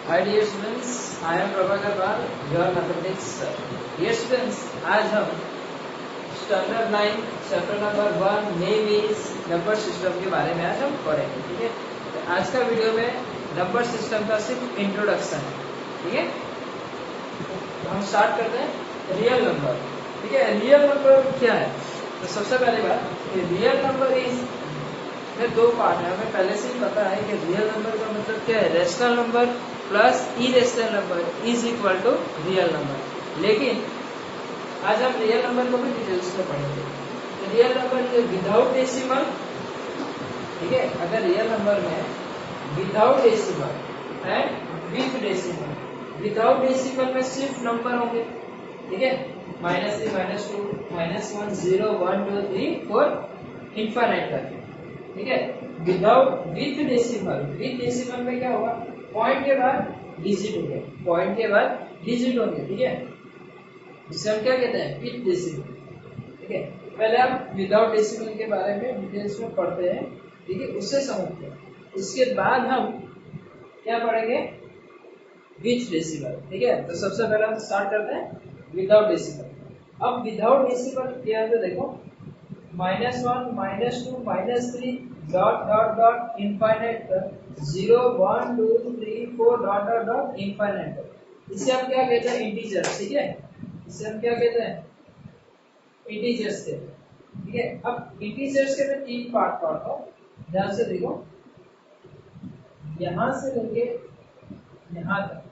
Hi dear students, I am Prabhakar Pal, your mathematics sir. Dear students, आज हम standard 9 chapter number 1 name is number system के बारे में आज हम पढ़ेंगे। ठीक है, तो आज का वीडियो में नंबर सिस्टम का सिर्फ इंट्रोडक्शन है। ठीक है, तो हम स्टार्ट करते हैं रियल नंबर। ठीक है, रियल नंबर क्या है? तो सबसे पहली बात, रियल नंबर इज में दो पार्ट है। हमें पहले से ही पता है कि रियल नंबर का मतलब क्या है, rational number plus irrational number is equal to real number. लेकिन आज हम रियल नंबर को भी डिटेल्स में पढ़ेंगे। तो रियल नंबर विदाउट डेसिमल, ठीक है, अगर रियल नंबर में without decimal and with decimal, without decimal में सिर्फ नंबर होंगे। ठीक है, -3, -2, -1, 0, 1, 2, 3, 4 इनफाइनाइट तक। ठीक है, विदाउट विथ डेसिमल में क्या होगा, पॉइंट के बाद डिजिट होंगे, पॉइंट के बाद डिजिट होंगे। ठीक है, जिसे हम क्या कहते हैं, विथ डेसिमल। ठीक है, पहले हम विदाउट डेसिमल के बारे में डिटेल्स में पढ़ते हैं। ठीक है, उससे समझते हैं। उसके बाद हम क्या पढ़ेंगे, विथ डेसिमल। ठीक है, तो सबसे पहले हम स्टार्ट करते हैं विदाउट डेसिमल। अब विदाउट डेसिमल क्या है, तो देखो -1, -2, -3 डॉट डॉट डॉट इनफाइनाइट तक, 0, 1, 2, 3, 4 डॉट डॉट डॉट इनफाइनाइट तक। इसे हम क्या कहते हैं, इंटीजर्स। ठीक है, इसे हम क्या कहते हैं, इंटीजर्स कहते हैं। ठीक है, अब इंटीजर्स के मैं तीन पार्ट पढ़ता हूँ, ध्यान से देखो। यहां से लेके यहां तक,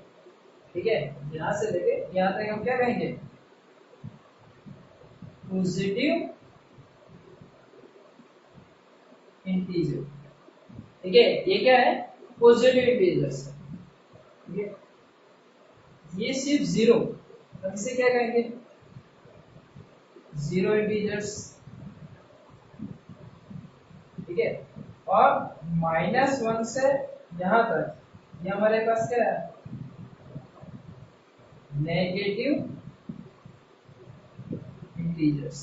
ठीक है, यहां से लेके यहां तक हम क्या कहेंगे, पॉजिटिव इंटीजर। ठीक है, ये क्या है, पॉजिटिव इंटीजर्स। ठीक है, ये सिर्फ जीरो, हम इसे क्या कहेंगे, जीरो इंटीजर्स। ठीक है, और -1 से यहां तक ये हमारे पास क्या है, नेगेटिव इंटीजर्स।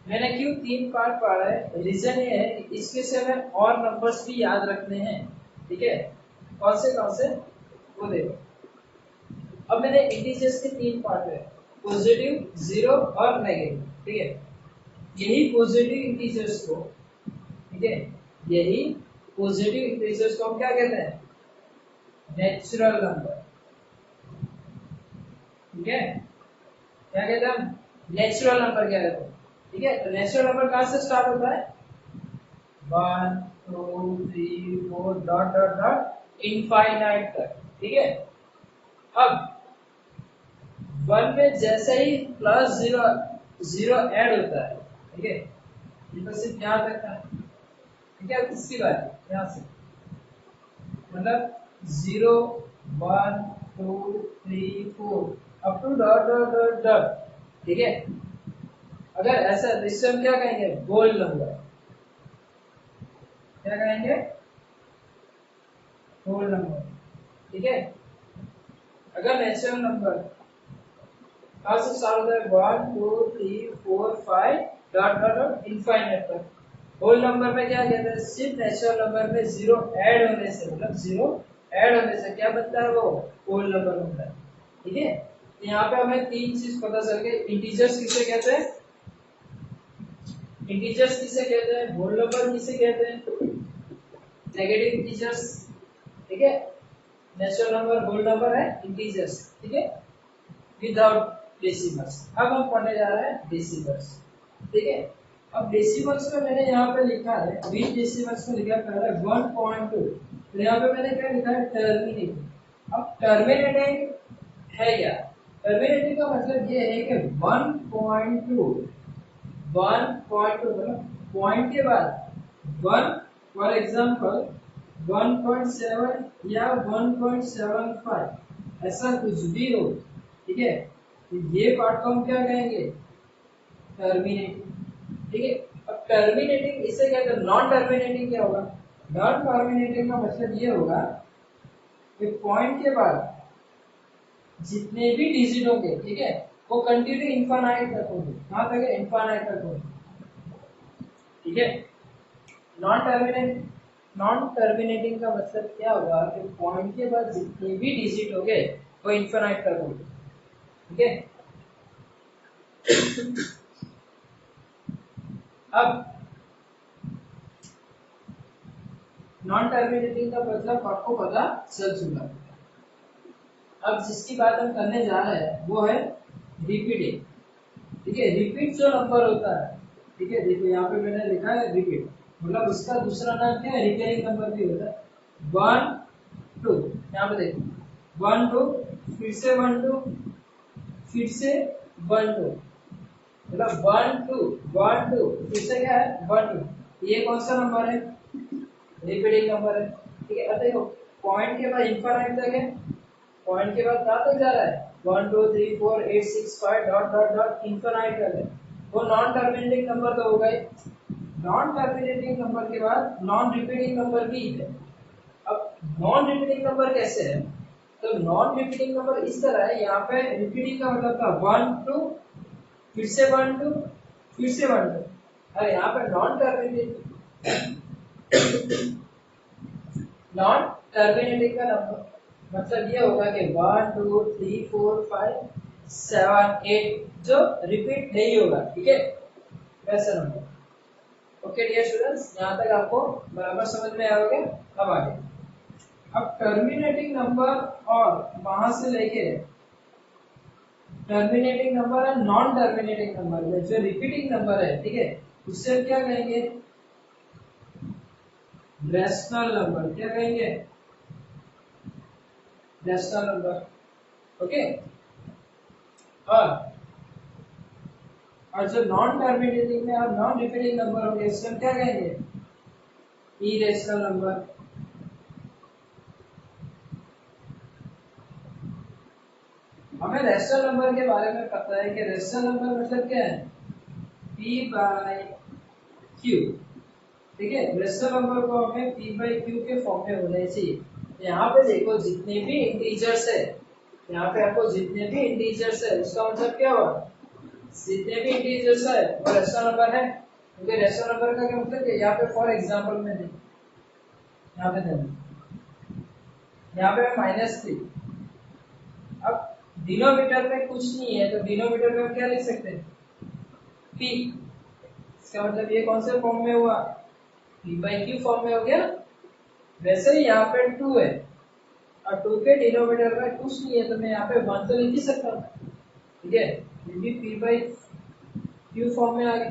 मैंने क्यों तीन पार्ट पढ़ा है, रीजन ये है कि इसमें से हमें और नंबर्स भी याद रखने हैं। ठीक है, कौन से वो देखो। अब मैंने इंटीजर्स के तीन पार्ट है, पॉजिटिव, जीरो और नेगेटिव। ठीक है, यही पॉजिटिव इंटीजर्स को, ठीक है, यही पॉजिटिव इंटीजर्स को हम क्या कहते हैं, नेचुरल नंबर। ठीक है, क्या कहते हैं हम, नेचुरल नंबर क्या कहते हैं। ठीक है, तो नेचुरल नंबर कहां से स्टार्ट होता है, 1, 2, 3, 4 डॉट डॉट डॉट इनफाइनाइट तक। ठीक है, अब 1 में जैसे ही +0 0 ऐड होता है, ठीक है, ये तो सिर्फ यहां तक था। ठीक है, इसकी बात यहां से मतलब 0, 1, 2, 3, 4 up to dot dot dot dot. ठीक है, अगर ऐसा तो इससे हम क्या कहेंगे, होल नंबर। क्या कहेंगे, होल नंबर। ठीक है, अगर नेचुरल नंबर कहां से स्टार्ट होता है, 1, 2, 3, 4, 5 डॉट डॉट डॉट इनफाइनाइट तक। होल नंबर में क्या कहते हैं, सिर्फ नेचुरल नंबर में जीरो ऐड होने से, मतलब जीरो ऐड होने से क्या बनता है, वो होल नंबर बनता है। ठीक है, तो यहाँ पे हमें तीन चीज पता चल गई। इंटीजर्स किसे कहते हैं, इंटीजर्स किसे कहते हैं, होल नंबर किसे कहते हैं, नेगेटिव इंटीजर्स। ठीक है, नेचुरल नंबर होल नंबर है, इंटीजर्स। ठीक है, विदाउट डेसिमल्स। अब हम पढ़ने जा रहे हैं डेसिमल्स। ठीक है, अब डेसिमल्स में मैंने यहाँ पे लिखा है, विद डेसिमल्स में लिखा पहले 1.2, तो यहाँ पे मैंने क्या लिखा है, टर्मिनेटिंग। अब टर्मिनेटिंग है क्या, टर्मिनेटिंग का मतलब ये है कि 1.2 मतलब पॉइंट के बाद 1, फॉर एग्जांपल 1.7 या 1.75 ऐसा कुछ भी हो। ठीक है, तो ये पार्ट को हम क्या कहेंगे, टर्मिनेटिंग। ठीक है, अब टर्मिनेटिंग इसे कहते हैं। नॉन टर्मिनेटिंग क्या होगा, नॉन टर्मिनेटिंग का मतलब ये होगा कि पॉइंट के बाद जितने भी डिजिट होंगे, ठीक है, वो कंटिन्यू इनफाइनाइट तक होंगे। कहां तक है, इनफाइनाइट तक होंगे। ठीक है, नॉन टर्मिनेट नॉन टर्मिनेटिंग का मतलब क्या हुआ कि पॉइंट के बाद जितने भी डिजिट हो गए वो इन्फिनाइट तक होंगे, ठीक है। अब नॉन टर्मिनेटिंग का मतलब आपको पता चल चुका है। अब जिसकी बात हम करने जा रहे हैं वो है रिपीटिंग, ठीक है। रिपीट जो नंबर होता है, ठीक है, देखो यहाँ पे मैंने लिखा है रिपीट, मतलब उसका दूसरा नाम क्या है, रिकरिंग नंबर भी होता है। 1 2, यहाँ पे देखो 1 2, फिर से 1 2, फिर से 1 2, मतलब 1 2 1 2, फिर से क्या है 1 2, ये कौन सा नंबर है, रिपीटिंग नंबर है, ठीक है। अब देखो पॉइंट के बाद इंफिनिट तक है, पॉइंट के बाद कहाँ तक जा रहा है 1 2 3 4 8 6 5 डॉट डॉट डॉट इंफिनिट तक है, वो नॉन टर्मिनेटिंग नंबर तो होगा ही। नॉन टर्मिनेटिंग नंबर के बाद नॉन रिपीटिंग नंबर भी है। अब नॉन रिपीटिंग नंबर कैसे है, तो नॉन रिपीटिंग नंबर इस तरह है, यहाँ पे रिपीटिंग का मतलब था 1 2, फिर से 1 2, फिर से 1 2, अरे यहाँ पे नॉन टर्मिनेटिंग का नंबर मतलब ये होगा कि 1 2 3 4 5 7 8 जो रिपीट नहीं होगा, ठीक है, वैसा नंबर। ओके डियर स्टूडेंट्स, यहाँ तक आपको बराबर समझ में आ गया। अब आगे, अब टर्मिनेटिंग नंबर और वहां से लेके टर्मिनेटिंग नंबर और नॉन टर्मिनेटिंग नंबर में जो रिपीटिंग नंबर है, ठीक है, उससे क्या कहेंगे, रेशनल नंबर। क्या कहेंगे, रेशनल नंबर, ओके। और जो नॉन टर्मिनेटिंग में और नॉन रिपीटिंग नंबर होंगे इससे हम क्या कहेंगे, इरेशनल नंबर। हमें रेशनल नंबर के बारे में पता है कि रेशनल नंबर मतलब क्या है, p बाय q, ठीक है। रेशनल नंबर को हमें p बाय q के फॉर्म में होना चाहिए। यहाँ पे देखो जितने भी इंटीजर्स है, यहाँ पे आपको जितने भी इंटीजर्स है उसका मतलब क्या हुआ, जितने भी इंटीजर्स है वो रेशनल नंबर है, क्योंकि रेशनल नंबर का क्या मतलब है, यहाँ पे फॉर एग्जांपल में देखो, यहाँ पे देखो, यहाँ पे -3। अब डिनोमिनेटर में कुछ नहीं है तो डिनोमिनेटर में हम क्या लिख सकते हैं, p, इसका मतलब ये कौन से फॉर्म में हुआ, p बाई q फॉर्म में हो गया। वैसे ही यहाँ पे 2 है और 2 के डिनोमिनेटर में कुछ नहीं है तो मैं यहाँ पे 1 तो लिख ही सकता हूँ, ठीक है, ये भी p बाई q फॉर्म में आ गया,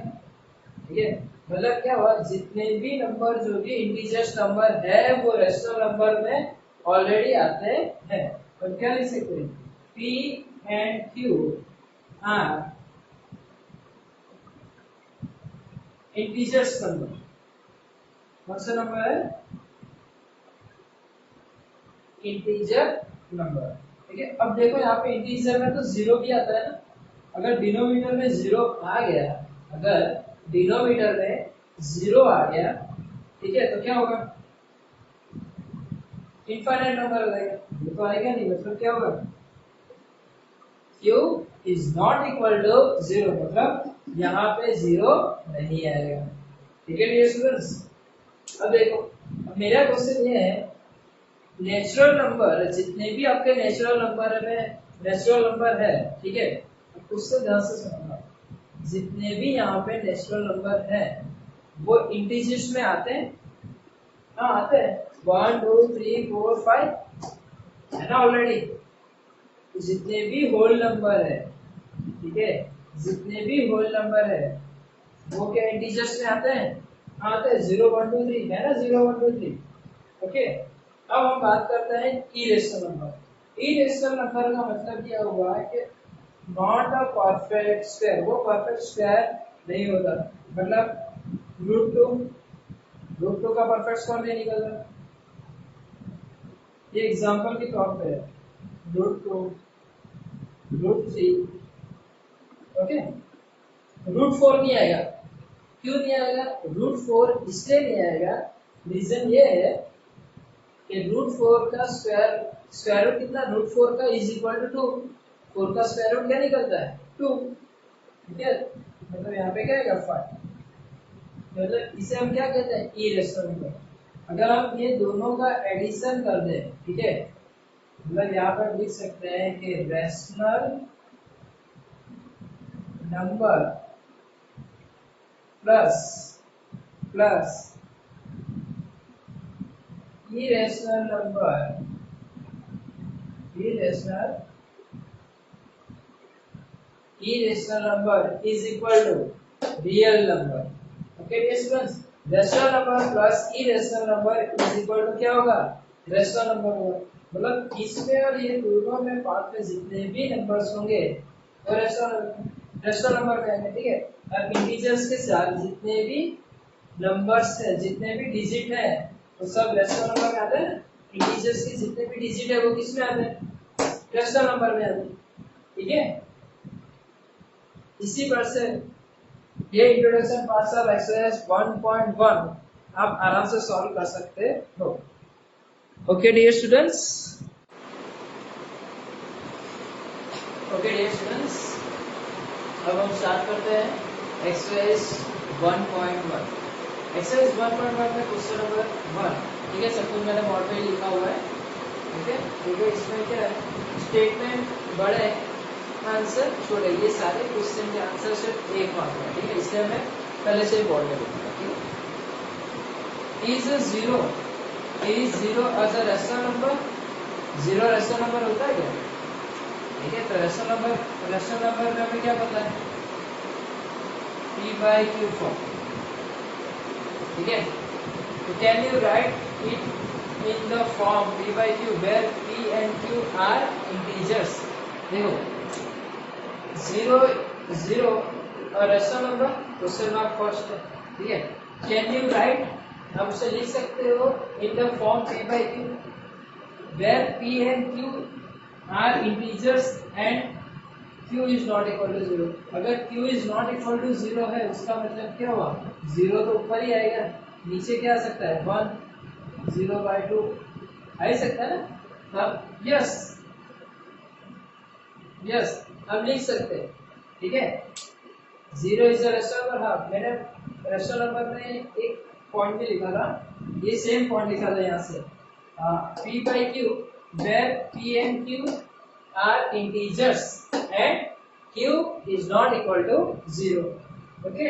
ठीक है। मतलब क्या हुआ, जितने भी नंबर जो भी इंटीजर्स नंबर है वो रेशनल नंबर में ऑलरेडी आते हैं। तो क्या लिख सकते हैं, p and q are integers number. कौन सा नंबर है, इंटीजर नंबर, ठीक है। अब देखो यहाँ पे इंटीजर में तो जीरो भी आता है ना, अगर डिनोमिनेटर में जीरो आ गया, अगर डिनोमिनेटर में जीरो आ गया, ठीक है, तो क्या होगा, इनफाइनाइट नंबर हो जाएगा, ये तो आएगा नहीं, मतलब क्या होगा, q is not equal to zero, मतलब यहाँ पे जीरो नहीं आएगा, ठीक है डियर स्टूडेंट्स। अब देखो, अब मेरा क्वेश्चन ये है, नेचुरल नंबर जितने भी आपके नेचुरल नंबर है, ठीक है, उससे ध्यान से सुनना, जितने भी यहाँ पे नेचुरल नंबर है वो इंटीजर्स में आते हैं, हाँ आते हैं, 1 2 3 4 5 है ना ऑलरेडी। तो जितने भी होल नंबर है, ठीक है, जितने भी होल नंबर है वो क्या इंटीजर्स में आते हैं, आते हैं, 0 1 2 3 है ना, 0 1 2 3, ओके। अब हम बात करते हैं इरेशनल नंबर। इरेशनल नंबर का मतलब क्या हुआ कि नॉट अ परफेक्ट स्क्वायर, वो परफेक्ट स्क्वायर नहीं होता, मतलब रूट टू का परफेक्ट स्क्वायर नहीं निकलता। ये एग्जांपल के तौर पे है, रूट 2 रूट 3, ओके, रूट 4 नहीं आएगा, क्यों नहीं आएगा, रूट 4 इसलिए नहीं आएगा, रीजन ये है कि रूट 4 का स्क्वायर रूट कितना, रूट 4 का इज इक्वल टू 2, 4 का स्क्वायर रूट क्या निकलता है 2, ठीक है, मतलब यहाँ पे क्या आएगा 5, मतलब इसे हम क्या कहते हैं, इरेशनल नंबर। अगर हम ये दोनों का एडिशन कर दें, ठीक है, मतलब यहाँ पर लिख सकते हैं कि rational number plus plus irrational number is equal to real number. Okay dear students, rational number plus irrational number is equal to क्या होगा, rational number होगा। मतलब इसमें और ये दोनों में पार्ट में जितने भी नंबर्स होंगे वो रेशनल नंबर कहेंगे, ठीक है। और इंटीजर्स के साथ जितने भी नंबर्स है, जितने भी डिजिट है, वो सब रेशनल नंबर में आते हैं। इंटीजर्स के जितने भी डिजिट है वो किस में आते हैं, रेशनल नंबर में आते हैं, ठीक है। इसी पर से ये इंट्रोडक्शन पार्ट्स ऑफ एक्सरसाइज 1.1 आप आराम से सॉल्व कर सकते हो। ओके डियर स्टूडेंट्स, अब हम स्टार्ट करते हैं एक्सरसाइज 1.1। एक्सरसाइज 1.1 में क्वेश्चन नंबर 1, ठीक है, सब कुछ मैंने बोर्ड पे लिखा हुआ है, ठीक है। देखो इसमें क्या है, स्टेटमेंट बड़े आंसर छोड़े, ये सारे क्वेश्चन के आंसर सिर्फ एक मार्क है, ठीक है, इसलिए मैं पहले से बोर्ड में लिखूंगा, ठीक है। Is zero as a rational number, zero rational number होता है क्या, ठीक है। तो रेशनल नंबर में हमें क्या पता है, p/q फॉर्म, ठीक है। तो can you write it in the form p/q where p and q are integers. देखो जीरो और rational number question mark first है, ठीक है। कैन यू राइट, आप उसे लिख सकते हो in the form p/q where p and q are integers and q is not equal to 0। अगर q is not equal to 0 है, उसका मतलब क्या हुआ, 0 तो ऊपर ही आएगा, नीचे क्या आ सकता है, 1, 0/2 आ ही सकता है ना। अब यस हम लिख सकते हैं, ठीक है। 0 इज अ रेशनल नंबर। हाँ, मैंने रेशनल नंबर में एक पॉइंट भी लिखा था, ये सेम पॉइंट लिखा था यहाँ से, p/q where p and q are integers and q is not equal to 0। Okay,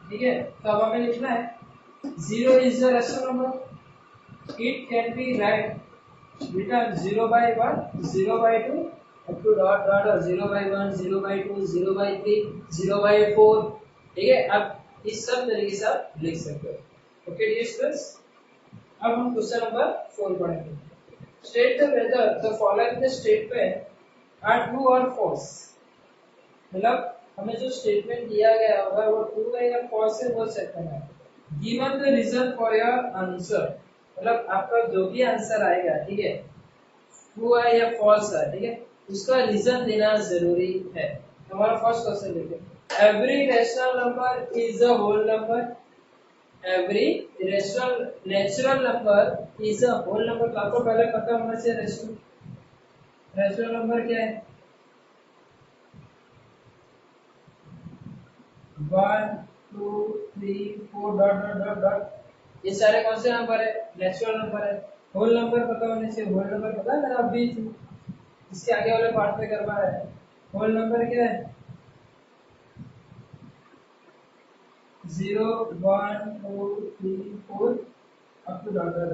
ठीक है। तो अब हमें लिखना है 0 is a rational number, it can be written 0/1, 0/2 up to dot dot और 0/1, 0/2, 0/3, 0/4, ठीक है। अब इस सब तरीके से आप लिख सकते हो। ओके डियर स्टूडेंट्स, अब हम क्वेश्चन नंबर 4 पढ़ेंगे। State the whether the following statement are true और फॉल्स। मतलब हमें जो स्टेटमेंट दिया गया होगा वो ट्रू है या फॉल्स है वो चेक करना है। Given the reason for your answer, मतलब आपका जो भी आंसर आएगा, ठीक है, ट्रू है या फॉल्स है, ठीक है, उसका रीजन देना जरूरी है। हमारा फर्स्ट क्वेश्चन देखिए, every rational number is a whole number. Every natural number is a whole number. तो आपको पहले पता होना चाहिए रेशनल नंबर क्या है, 1, 2, 3, 4 डॉट डॉट डॉट डॉट, ये सारे कौन से नंबर है, नेचुरल नंबर है। होल नंबर पता होने से, होल नंबर पता है मेरा अभी इसके आगे वाले पार्ट में करवा है। होल नंबर क्या है, 0, 1, 2, 3, 4 अप टू डॉट डॉट।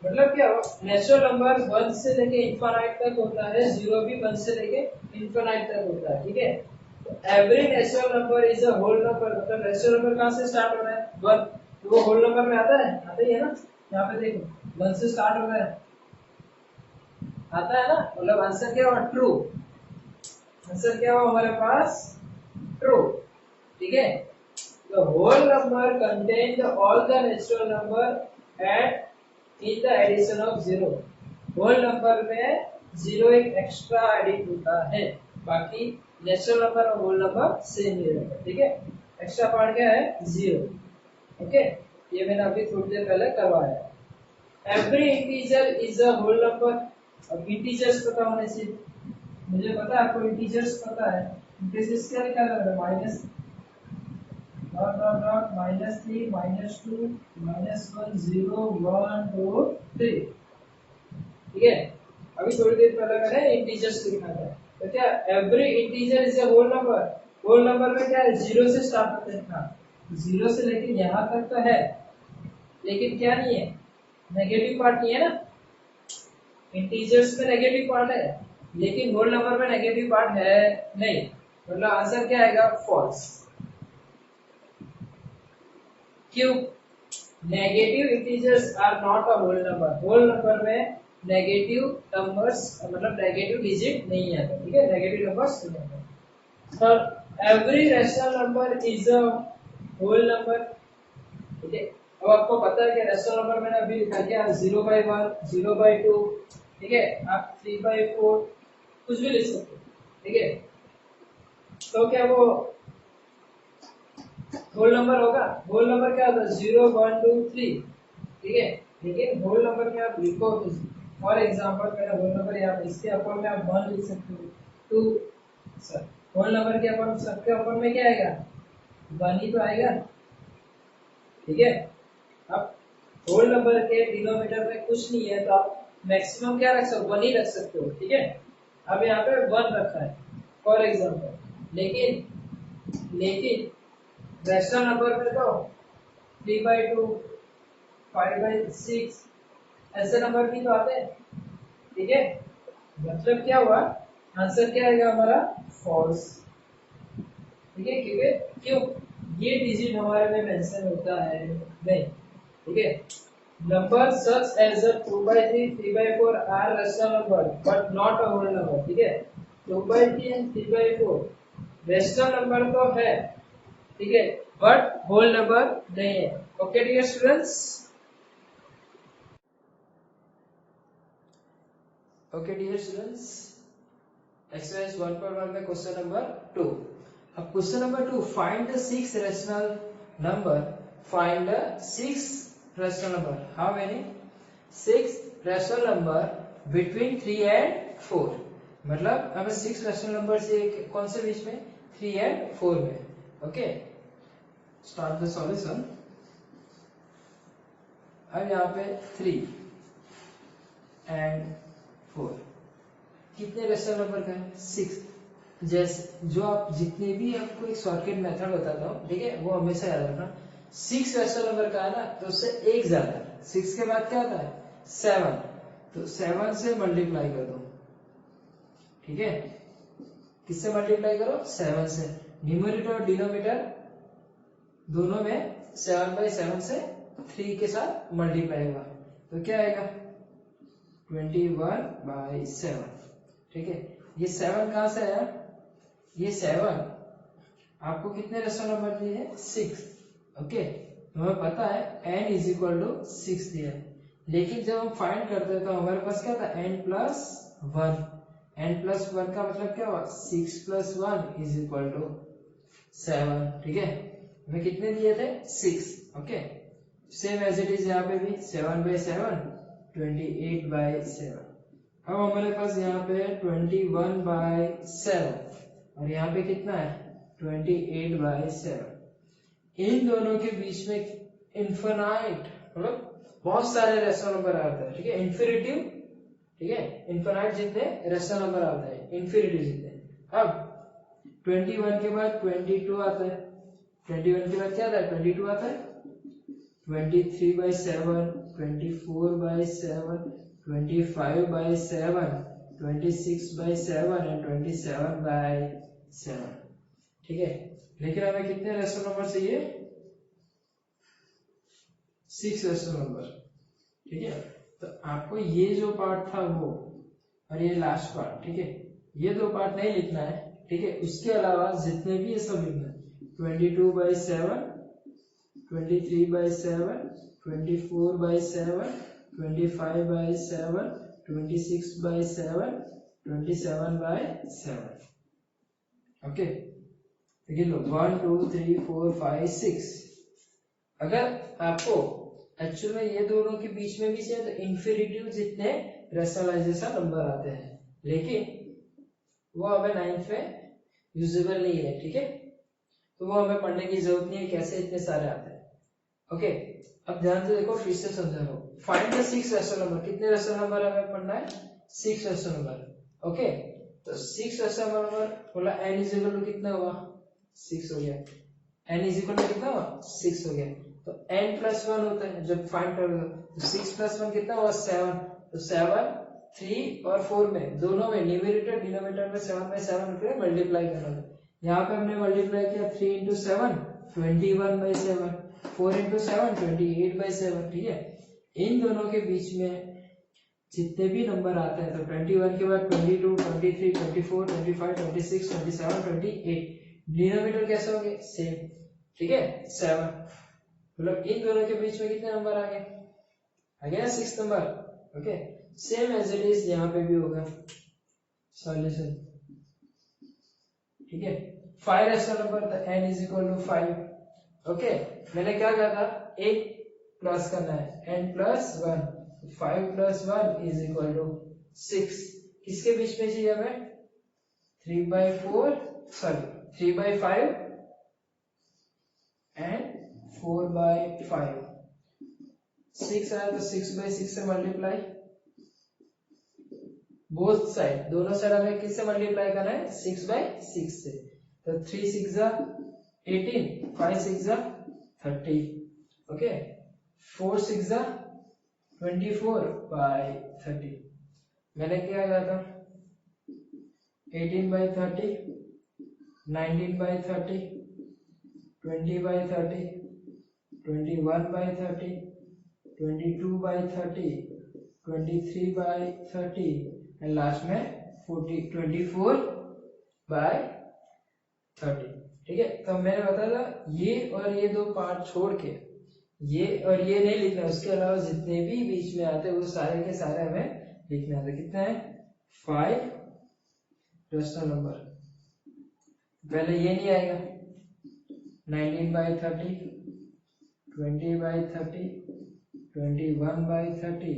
मतलब क्या हो, नेचुरल नंबर 1 से लेके इनफाइनाइट तक होता है, 0 भी 1 से लेके इनफाइनाइट तक होता है, ठीक है। Every natural number is a whole number, मतलब नेचुरल नंबर कहां से स्टार्ट हो रहा है, 1, तो वो होल नंबर में आता ही है ना। यहाँ पे देखो 1 से स्टार्ट हो रहा है, आता है ना, मतलब आंसर क्या हुआ, ट्रू। आंसर क्या हुआ हमारे पास, ट्रू, ठीक है। The whole number contains all the natural number and in the addition of 0। whole number में 0 एक एक्स्ट्रा एडिट होता है, बाकी नेचुरल नंबर और होल नंबर सेम ही रहेगा, ठीक है। एक्स्ट्रा पार्ट क्या है, 0। ओके, ये मैंने अभी थोड़ी देर पहले करवाया। Every integer is a whole number. अब इंटीजर्स पता होने से, मुझे पता है आपको इंटीजर्स पता है, इंटीजर्स क्या लिखा है, डॉट -3 -2 -1 0 1 2 3। ठीक है, अभी थोड़ी देर पहले मैंने इंटीजर्स लिखा था, तो क्या every integer is a whole number. Whole number में क्या है, जीरो से स्टार्ट होते हैं, जीरो से लेके यहाँ तक तो है, लेकिन क्या नहीं है, नेगेटिव पार्ट नहीं है ना। इंटीजर्स में नेगेटिव पार्ट है, लेकिन होल नंबर में नेगेटिव पार्ट है नहीं, मतलब आंसर क्या आएगा, फॉल्स। क्यों, negative integers are not a whole number. Whole number में नेगेटिव नंबर्स मतलब नेगेटिव डिजिट नहीं है, ठीक है, नेगेटिव नंबर्स नहीं है। Sir every rational number is a whole number. ठीक है, अब आपको पता है कि रैशनल नंबर मैंने अभी लिखा क्या, 0/1 0/2, ठीक है, आप 3/4 कुछ भी लिख सकते हो, ठीक है। तो क्या वो होल नंबर होगा? होल नंबर क्या होता है, 0 1 2 3, ठीक है। लेकिन होल नंबर में आप लिखो, फॉर एग्जांपल मेरा होल नंबर यहाँ इसके अपर में आप 1 लिख सकते हो, 2 सर होल नंबर के अपर सबके अपर में क्या आएगा, 1 ही तो आएगा, ठीक है। अब होल नंबर के डिनोमिनेटर में कुछ नहीं है, तो आप मैक्सिमम क्या रख सकते हो, 1 ही रख सकते हो, ठीक है। अब यहाँ पे 1 रखा है फॉर एग्जांपल, लेकिन रैशनल नंबर में तो 3/2 5/6 ऐसे नंबर भी तो आते हैं, ठीक है। मतलब क्या हुआ, आंसर क्या आएगा हमारा, फॉल्स, ठीक है। क्योंकि क्यों, ये डिजिट हमारे में मेंशन होता है नहीं, ठीक है। Number such as a 2/3 3/4 are rational number but not a whole number, ठीक है। 2/3 एंड 3/4 रैशनल नंबर तो है, ठीक है, बट होल नंबर नहीं है। Okay dear students, okay dear students, exercise 1.1 में क्वेश्चन नंबर 2। अब question number 2, find the 6 rational number, find the 6 rational number, how many 6 rational number between 3 and 4। मतलब हमें 6 रैशनल नंबर से कौन से बीच में, 3 एंड 4 में। Okay, start the solution. अब यहाँ पे 3 एंड 4 कितने रैशनल नंबर का है, 6। जैसे जो आप जितने भी आपको एक शॉर्टकट मेथड बताता हूँ, ठीक है, वो हमेशा याद रखना। 6 रैशनल नंबर का है ना, तो उससे एक ज्यादा है, 6 के बाद क्या आता है 7, तो 7 से मल्टीप्लाई कर दो, ठीक है। किससे मल्टीप्लाई करो, 7 से। न्यूमरेटर और डिनोमिनेटर दोनों में 7/7 से 3 के साथ मल्टीप्लाई हुआ, तो क्या आएगा 21/7, ठीक है। ये 7 कहां से आया, ये 7 आपको कितने रैशनल नंबर दिए हैं, 6, ओके। तो हमें पता है n इज इक्वल टू 6 दिया है, लेकिन जब हम फाइंड करते हैं तो हमारे पास क्या था, n+1। n+1 का मतलब क्या हुआ, 6 + 1 इज इक्वल टू 7, ठीक है। हमें कितने दिए थे, 6, okay. Same as it is यहाँ पे भी 7/7 28/7। अब हमारे पास यहाँ पे 21/7 और यहाँ पे कितना है 28/7। इन दोनों के बीच में इन्फिनाइट मतलब बहुत सारे रैशनल नंबर आते हैं, ठीक है, इन्फिनिटिव, ठीक है, इन्फिनाइट जितने रैशनल नंबर आते हैं, इन्फिनिटिव जितने। अब 21 के बाद 22 आता है, 21 के बाद क्या आता है, 22 आता है, 23/7 24/7 25/7 26/7 एंड 27/7, ठीक है। लेकिन हमें कितने रैशनल नंबर चाहिए, 6 रैशनल नंबर, ठीक है। तो आपको ये जो पार्ट था वो और ये लास्ट पार्ट, ठीक है, ये दो पार्ट नहीं लिखना है, ठीक है। उसके अलावा जितने भी ये सब लिखना है, 22/7 23/7 24/7 25/7 26/7 27/7, ओके। देखिए लो 1 2 3 4 5 6। अगर आपको एक्चुअल में ये दोनों के बीच में भी चाहिए तो इन्फिनिटिव जितने रैशनलाइजेशन नंबर आते हैं, लेकिन वो हमें 9th में यूजेबल नहीं है, ठीक है। तो वो हमें पढ़ने की जरूरत नहीं है कैसे इतने सारे आते हैं। ओके, अब ध्यान से देखो, फिर से समझाओ। फाइंड द 6 रैशनल नंबर, कितने रैशनल नंबर हमें पढ़ना है? 6 रैशनल नंबर। ओके, तो 6 रैशनल नंबर बोला n इज इक्वल टू कितना हुआ? 6 हो गया। n इज इक्वल टू कितना हुआ? 6 हो गया। तो n प्लस 1 होता है जब फाइंड करोगे, तो 6 प्लस 1 कितना हुआ? 7। तो 7 3 और 4 में दोनों में न्यूमरेटर डिनोमिनेटर में 7 बाई 7 करके मल्टीप्लाई करना है। यहाँ पे हमने मल्टीप्लाई किया 3 इंटू 7 21 बाई 7, 4 इंटू 7 28 बाई 7। ठीक है, इन दोनों के बीच में जितने भी नंबर आते हैं, तो 21 के बाद 22 23 24 25 26 27 28, डिनोमिनेटर कैसे होंगे? सेम। ठीक है, 7, मतलब इन दोनों के बीच में कितने नंबर आ गए? आ गया 6 number. Okay, same as it is यहाँ पे भी होगा सॉल्यूशन। ठीक है, 5 रैशनल नंबर, तो n is equal to 5। Okay, मैंने क्या कहा था? एक प्लस करना है, n plus 1, 5 plus 1 is equal to 6। किसके बीच में चाहिए हमें? 3/4, सॉरी 3/5 एंड 4/5। 6 आया तो 6/6 से मल्टीप्लाई, बोथ साइड, दोनों साइड हमें किससे मल्टीप्लाई करना है? 6/6 से। तो 3 6 जा 18, 5 6 जा 30। ओके, 4 6 जा 24/30। मैंने क्या किया था? 18/30, 19/30, 20/30, 21/30, 22/30, 23/30 एंड लास्ट में 24/30। ठीक है, तो मैंने बताया था ये और ये दो पार्ट छोड़ के ये और ये नहीं लिखना, उसके अलावा जितने भी बीच में आते हैं वो सारे के सारे हमें लिखना है। कितना है? 5 रैशनल नंबर। पहले ये नहीं आएगा, 19/30, 20/30, 21/30,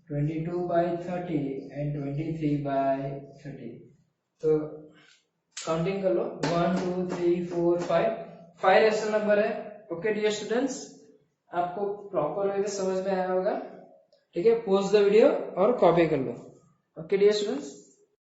22/30 एंड 23/30। तो काउंटिंग कर लो, 1 2 3 4 5 रैशनल नंबर है। ओके डियर स्टूडेंट्स, आपको प्रॉपर वे में समझ में आया होगा। ठीक है, पॉज द वीडियो और कॉपी कर लो। Okay dear students.